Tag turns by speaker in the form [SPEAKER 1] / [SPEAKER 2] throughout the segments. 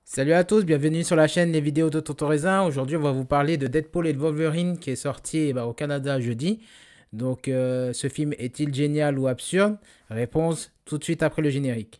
[SPEAKER 1] Salut à tous, bienvenue sur la chaîne Les Vidéos de Tonton. Aujourd'hui, on va vous parler de Deadpool et de Wolverine qui est sorti au Canada jeudi. Donc, ce film est-il génial ou absurde? Réponse tout de suite après le générique.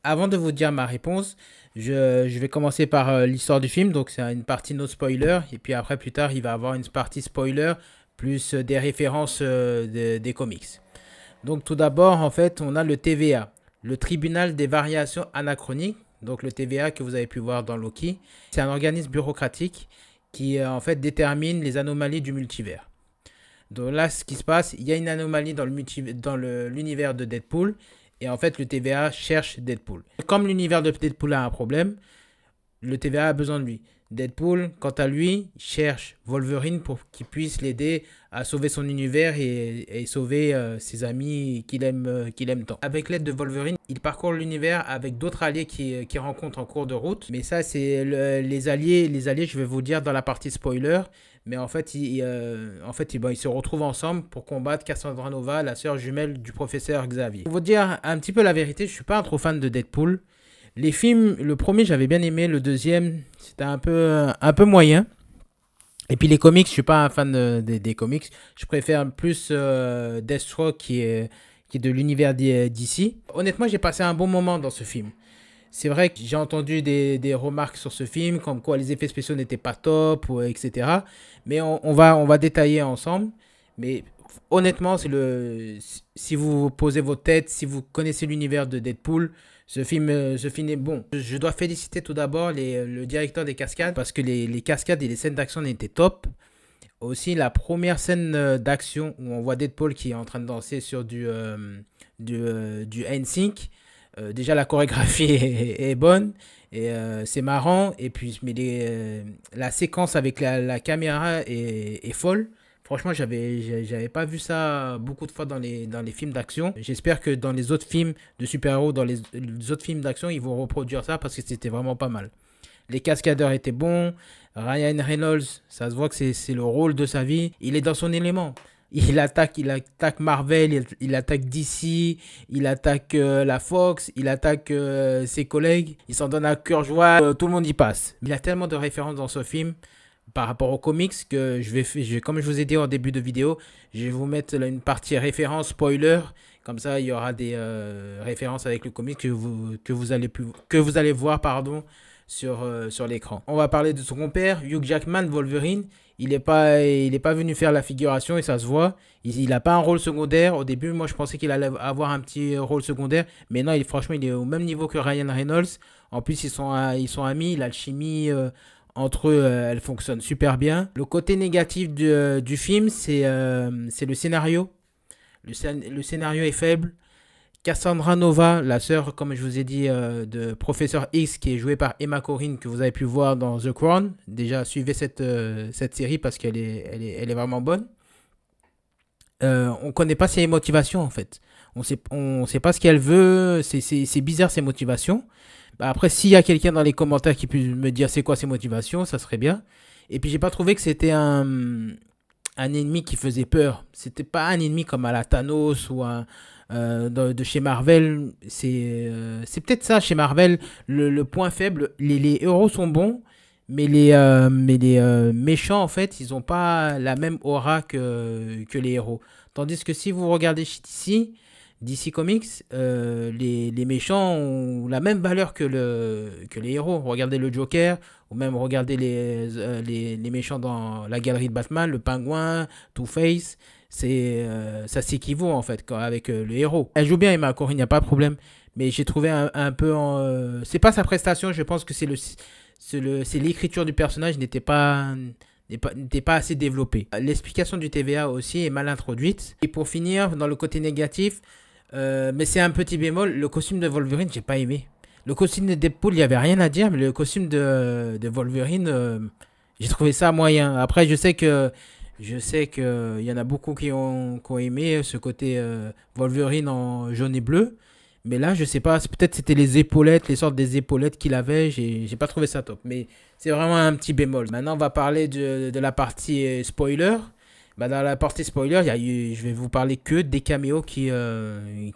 [SPEAKER 1] Avant de vous dire ma réponse, je vais commencer par l'histoire du film. Donc, c'est une partie no spoiler. Et puis après, plus tard, il va y avoir une partie spoiler plus des références des comics. Donc, tout d'abord, en fait, on a le TVA, le Tribunal des variations anachroniques. Donc, le TVA que vous avez pu voir dans Loki. C'est un organisme bureaucratique qui, en fait, détermine les anomalies du multivers. Donc là, ce qui se passe, il y a une anomalie dans l'univers de Deadpool. Et en fait, le TVA cherche Deadpool. Comme l'univers de Deadpool a un problème, le TVA a besoin de lui. Deadpool, quant à lui, cherche Wolverine pour qu'il puisse l'aider à sauver son univers et sauver ses amis qu'il aime tant. Avec l'aide de Wolverine, il parcourt l'univers avec d'autres alliés qu'il rencontre en cours de route. Mais ça, c'est les alliés. Les alliés, je vais vous dire dans la partie spoiler. Mais en fait, ils se retrouvent ensemble pour combattre Cassandra Nova, la sœur jumelle du professeur Xavier. Pour vous dire un petit peu la vérité, je suis pas un trop fan de Deadpool. Les films, le premier j'avais bien aimé, le deuxième c'était un peu moyen. Et puis les comics, je suis pas un fan des comics. Je préfère plus Deathstroke qui est de l'univers DC. Honnêtement, j'ai passé un bon moment dans ce film. C'est vrai que j'ai entendu des remarques sur ce film, comme quoi les effets spéciaux n'étaient pas top, etc. Mais on va détailler ensemble. Mais honnêtement, si vous posez votre tête, si vous connaissez l'univers de Deadpool, ce film est bon. Je dois féliciter tout d'abord le directeur des cascades, parce que les cascades et les scènes d'action étaient top. Aussi, la première scène d'action où on voit Deadpool qui est en train de danser sur du NSYNC. Déjà, la chorégraphie est bonne et c'est marrant. Et puis, mais la séquence avec la caméra est folle. Franchement, j'avais pas vu ça beaucoup de fois dans les films d'action. J'espère que dans les autres films de super-héros, dans les autres films d'action, ils vont reproduire ça parce que c'était vraiment pas mal. Les cascadeurs étaient bons. Ryan Reynolds, ça se voit que c'est le rôle de sa vie. Il est dans son élément. Il attaque Marvel, il attaque DC, il attaque la Fox, il attaque ses collègues. Il s'en donne à cœur joie, tout le monde y passe. Il y a tellement de références dans ce film par rapport aux comics que comme je vous ai dit en début de vidéo, je vais vous mettre là une partie référence spoiler. Comme ça, il y aura des références avec le comic que vous allez voir sur l'écran. On va parler de son compère, Hugh Jackman, Wolverine. Il n'est pas venu faire la figuration et ça se voit. Il n'a pas un rôle secondaire. Au début, moi, je pensais qu'il allait avoir un petit rôle secondaire. Mais non, franchement, il est au même niveau que Ryan Reynolds. En plus, ils sont amis. L'alchimie entre eux, elle fonctionne super bien. Le côté négatif du film, c'est le scénario. Le scénario est faible. Cassandra Nova, la sœur, comme je vous ai dit, de Professeur X, qui est jouée par Emma Corrin, que vous avez pu voir dans The Crown. Déjà, suivez cette série parce qu'elle est vraiment bonne. On ne connaît pas ses motivations, en fait. On sait pas ce qu'elle veut. C'est bizarre, ses motivations. Bah, après, s'il y a quelqu'un dans les commentaires qui peut me dire c'est quoi ses motivations, ça serait bien. Et puis, j'ai pas trouvé que c'était un ennemi qui faisait peur. C'était pas un ennemi comme à la Thanos ou de chez Marvel. C'est peut-être ça chez Marvel. Le point faible, les héros sont bons, mais les méchants, en fait, ils n'ont pas la même aura que les héros. Tandis que si vous regardez chez DC Comics, les méchants ont la même valeur que les héros. Regardez le Joker, ou même regardez les méchants dans la galerie de Batman, le Pingouin, Two-Face. Ça s'équivaut en fait avec le héros. Elle joue bien, Emma Corrin, il n'y a pas de problème. Mais j'ai trouvé un peu c'est pas sa prestation, je pense que c'est l'écriture du personnage n'était pas assez développée. L'explication du TVA aussi est mal introduite. Et pour finir, dans le côté négatif, mais c'est un petit bémol, le costume de Wolverine, j'ai pas aimé. Le costume de Deadpool, il n'y avait rien à dire, mais le costume de Wolverine, j'ai trouvé ça moyen. Après, je sais que il y en a beaucoup qui ont aimé ce côté Wolverine en jaune et bleu. Mais là, je sais pas, peut-être c'était les épaulettes, les sortes des épaulettes qu'il avait. J'ai pas trouvé ça top. Mais c'est vraiment un petit bémol. Maintenant, on va parler de la partie spoiler. Bah, dans la partie spoiler, il y a eu, je vais vous parler que des caméos qui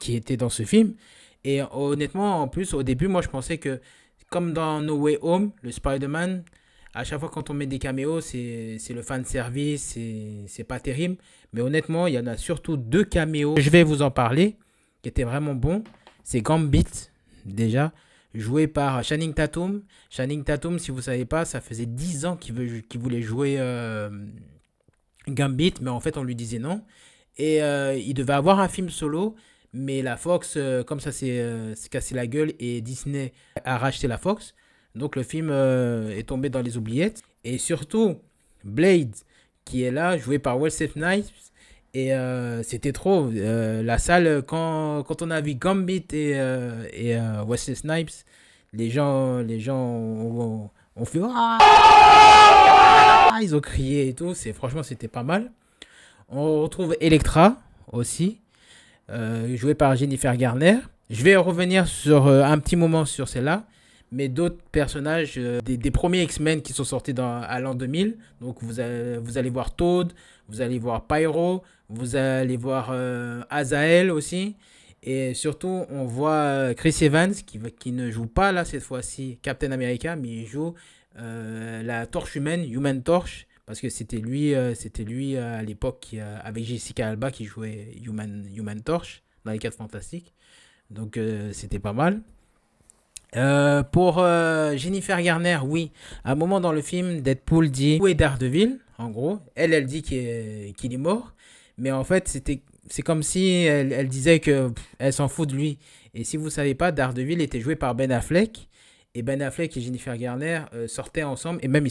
[SPEAKER 1] étaient dans ce film. Et honnêtement, en plus, au début, moi, je pensais que, comme dans No Way Home, le Spider-Man, à chaque fois quand on met des caméos, c'est le fan service, c'est pas terrible. Mais honnêtement, il y en a surtout deux caméos. Je vais vous en parler, qui étaient vraiment bons. C'est Gambit, déjà, joué par Channing Tatum. Channing Tatum, si vous ne savez pas, ça faisait 10 ans qu'il voulait jouer Gambit, mais en fait, on lui disait non. Et il devait avoir un film solo, mais la Fox, comme ça, s'est cassé la gueule et Disney a racheté la Fox. Donc, le film est tombé dans les oubliettes. Et surtout, Blade, qui est là, joué par Wesley Snipes. Et c'était trop. La salle, quand on a vu Gambit et Wesley Snipes, les gens ont fait ah, ils ont crié et tout. Franchement, c'était pas mal. On retrouve Elektra aussi, jouée par Jennifer Garner. Je vais revenir sur un petit moment sur celle-là. Mais d'autres personnages des premiers X-Men qui sont sortis à l'an 2000. Donc vous allez voir Toad, vous allez voir Pyro, vous allez voir Azael aussi. Et surtout, on voit Chris Evans qui ne joue pas là cette fois-ci Captain America, mais il joue la Torche Humaine, Human Torch. Parce que c'était lui à l'époque avec Jessica Alba qui jouait Human Torch dans les 4 Fantastiques. Donc c'était pas mal. Pour Jennifer Garner, oui, à un moment dans le film, Deadpool dit où est Daredevil, en gros. Elle dit qu'il est mort, mais en fait, c'est comme si elle disait que elle s'en fout de lui. Et si vous savez pas, Daredevil était joué par Ben Affleck, et Ben Affleck et Jennifer Garner sortaient ensemble, et même ils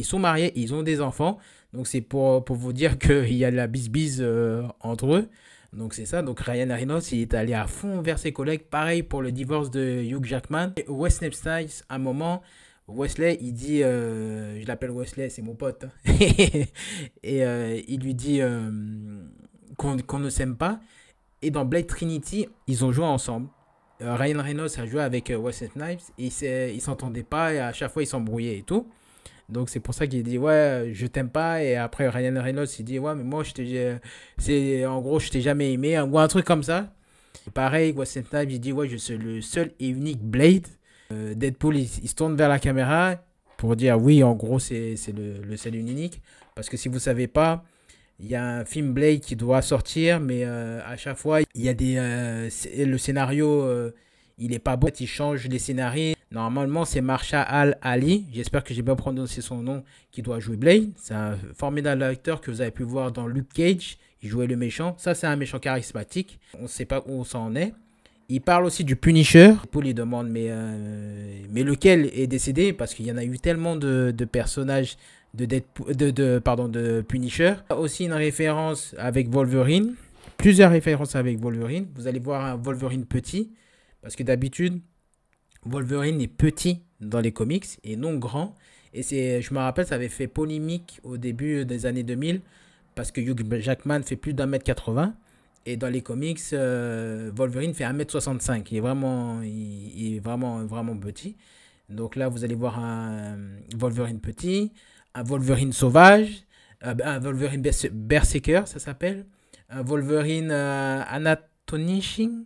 [SPEAKER 1] sont mariés, ils ont des enfants. Donc c'est pour vous dire qu'il y a de la bisbise entre eux. Donc c'est ça, donc Ryan Reynolds il est allé à fond vers ses collègues, pareil pour le divorce de Hugh Jackman. Et Wesley Snipes, à un moment, Wesley il dit, je l'appelle Wesley, c'est mon pote, hein. Et il lui dit qu'on ne s'aime pas. Et dans Blade Trinity, ils ont joué ensemble. Ryan Reynolds a joué avec Wesley Snipes, et ils s'entendaient pas, et à chaque fois ils s'embrouillaient et tout. Donc c'est pour ça qu'il dit ouais je t'aime pas, et après Ryan Reynolds il dit ouais mais moi en gros je t'ai jamais aimé ou un truc comme ça. Et pareil Wesley Snipes il dit ouais je suis le seul et unique Blade. Deadpool il se tourne vers la caméra pour dire oui en gros c'est le seul et unique, parce que si vous savez pas, il y a un film Blade qui doit sortir, mais à chaque fois il y a le scénario il est pas bon, il change les scénarios. Normalement, c'est Mahershala Ali, j'espère que j'ai bien prononcé son nom, qui doit jouer Blade. C'est un formidable acteur que vous avez pu voir dans Luke Cage. Il jouait le méchant. Ça, c'est un méchant charismatique. On ne sait pas où ça en est. Il parle aussi du Punisher. Paul lui demande mais lequel est décédé, parce qu'il y en a eu tellement de personnages de Punisher. Aussi une référence avec Wolverine. Plusieurs références avec Wolverine. Vous allez voir un Wolverine petit, parce que d'habitude, Wolverine est petit dans les comics et non grand. Et je me rappelle, ça avait fait polémique au début des années 2000, parce que Hugh Jackman fait plus d'1m80. Et dans les comics, Wolverine fait 1m65. Il est vraiment petit. Donc là, vous allez voir un Wolverine petit, un Wolverine sauvage, un Wolverine berserker, ça s'appelle. Un Wolverine anatonishing.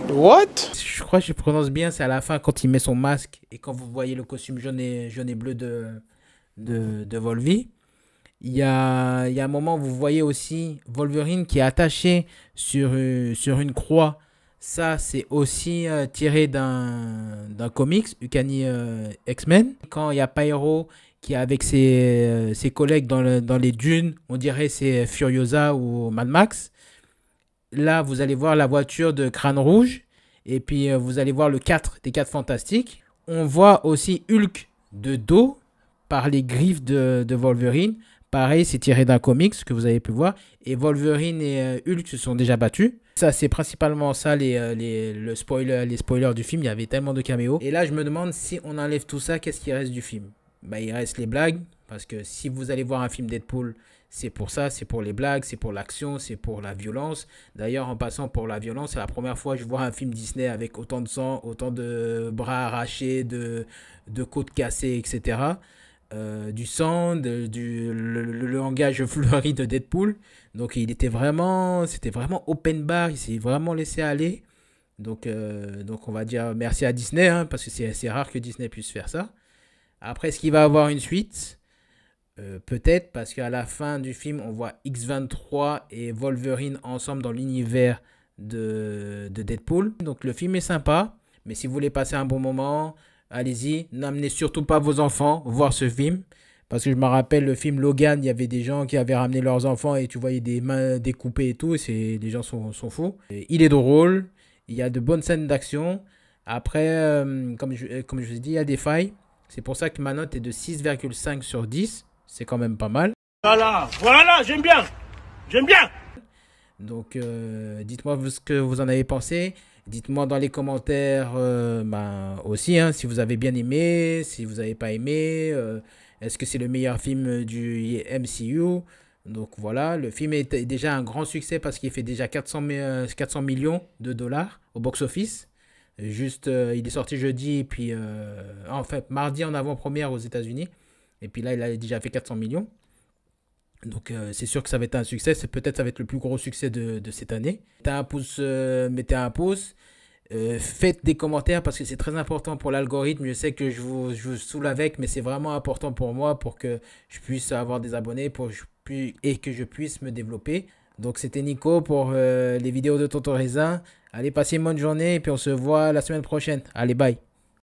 [SPEAKER 2] What?
[SPEAKER 1] Je crois que je prononce bien, c'est à la fin quand il met son masque et quand vous voyez le costume jaune et bleu de Volvi. Il y a un moment où vous voyez aussi Wolverine qui est attaché sur une croix. Ça, c'est aussi tiré d'un comics, Uncanny X-Men. Quand il y a Pyro qui est avec ses collègues dans les dunes, on dirait c'est Furiosa ou Mad Max. Là, vous allez voir la voiture de Crâne Rouge. Et puis, vous allez voir le 4 des 4 Fantastiques. On voit aussi Hulk de dos par les griffes de Wolverine. Pareil, c'est tiré d'un comics que vous avez pu voir. Et Wolverine et Hulk se sont déjà battus. Ça, c'est principalement ça, les spoilers du film. Il y avait tellement de caméos. Et là, je me demande si on enlève tout ça, qu'est-ce qui reste du film? Bah, il reste les blagues. Parce que si vous allez voir un film Deadpool, c'est pour ça, c'est pour les blagues, c'est pour l'action, c'est pour la violence. D'ailleurs, en passant pour la violence, c'est la première fois que je vois un film Disney avec autant de sang, autant de bras arrachés, de côtes cassées, etc. Du sang, le langage fleuri de Deadpool. Donc c'était vraiment open bar, il s'est vraiment laissé aller. Donc on va dire merci à Disney, hein, parce que c'est rare que Disney puisse faire ça. Après, est-ce qu'il va avoir une suite? Peut-être, parce qu'à la fin du film, on voit X-23 et Wolverine ensemble dans l'univers de Deadpool. Donc le film est sympa, mais si vous voulez passer un bon moment, allez-y. N'amenez surtout pas vos enfants voir ce film. Parce que je me rappelle le film Logan, il y avait des gens qui avaient ramené leurs enfants et tu voyais des mains découpées et tout. Les gens sont fous. Et il est drôle, il y a de bonnes scènes d'action. Après, comme je vous ai dit, il y a des failles. C'est pour ça que ma note est de 6,5 sur 10. C'est quand même pas mal.
[SPEAKER 2] Voilà, j'aime bien. J'aime bien.
[SPEAKER 1] Donc, dites-moi ce que vous en avez pensé. Dites-moi dans les commentaires aussi, hein, si vous avez bien aimé, si vous n'avez pas aimé. Est-ce que c'est le meilleur film du MCU? Donc voilà, le film est déjà un grand succès parce qu'il fait déjà 400 millions de dollars au box-office. Juste, il est sorti jeudi et puis en fait mardi en avant-première aux États-Unis. Et puis là, il a déjà fait 400 millions. Donc c'est sûr que ça va être un succès. Peut-être ça va être le plus gros succès de cette année. Mettez un pouce. Faites des commentaires parce que c'est très important pour l'algorithme. Je sais que je vous saoule avec, mais c'est vraiment important pour moi pour que je puisse avoir des abonnés et que je puisse me développer. Donc c'était Nico pour les vidéos de Tonton Raisin. Allez, passez une bonne journée et puis on se voit la semaine prochaine. Allez, bye.